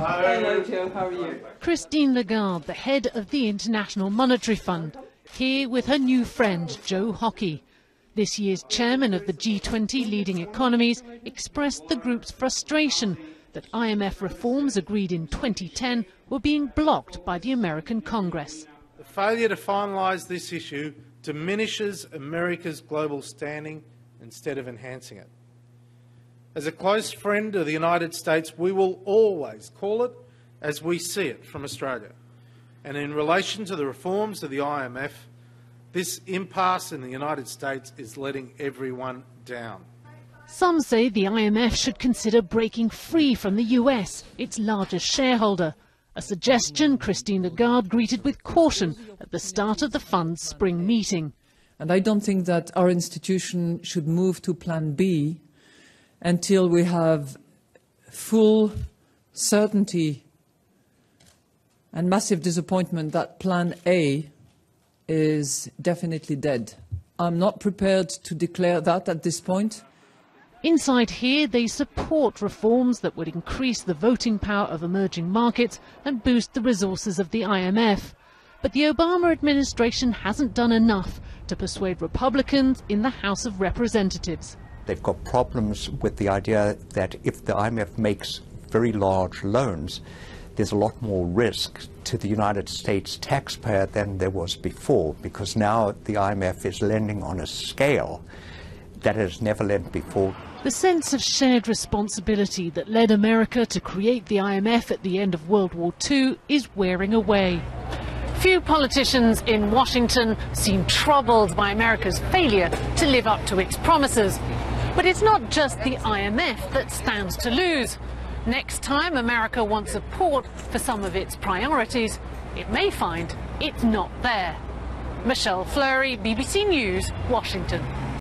Hello, Joe. How are you? Christine Lagarde, the head of the International Monetary Fund, here with her new friend, Joe Hockey. This year's chairman of the G20 leading economies expressed the group's frustration that IMF reforms agreed in 2010 were being blocked by the American Congress. The failure to finalise this issue diminishes America's global standing instead of enhancing it. As a close friend of the United States, we will always call it as we see it from Australia. And in relation to the reforms of the IMF, this impasse in the United States is letting everyone down. Some say the IMF should consider breaking free from the US, its largest shareholder, a suggestion Christine Lagarde greeted with caution at the start of the fund's spring meeting. And I don't think that our institution should move to Plan B until we have full certainty and massive disappointment that Plan A is definitely dead. I'm not prepared to declare that at this point. Inside here, they support reforms that would increase the voting power of emerging markets and boost the resources of the IMF. But the Obama administration hasn't done enough to persuade Republicans in the House of Representatives. They've got problems with the idea that if the IMF makes very large loans, there's a lot more risk to the United States taxpayer than there was before, because now the IMF is lending on a scale that has never lent before. The sense of shared responsibility that led America to create the IMF at the end of World War II is wearing away. Few politicians in Washington seem troubled by America's failure to live up to its promises. But it's not just the IMF that stands to lose. Next time America wants support for some of its priorities, it may find it's not there. Michelle Fleury, BBC News, Washington.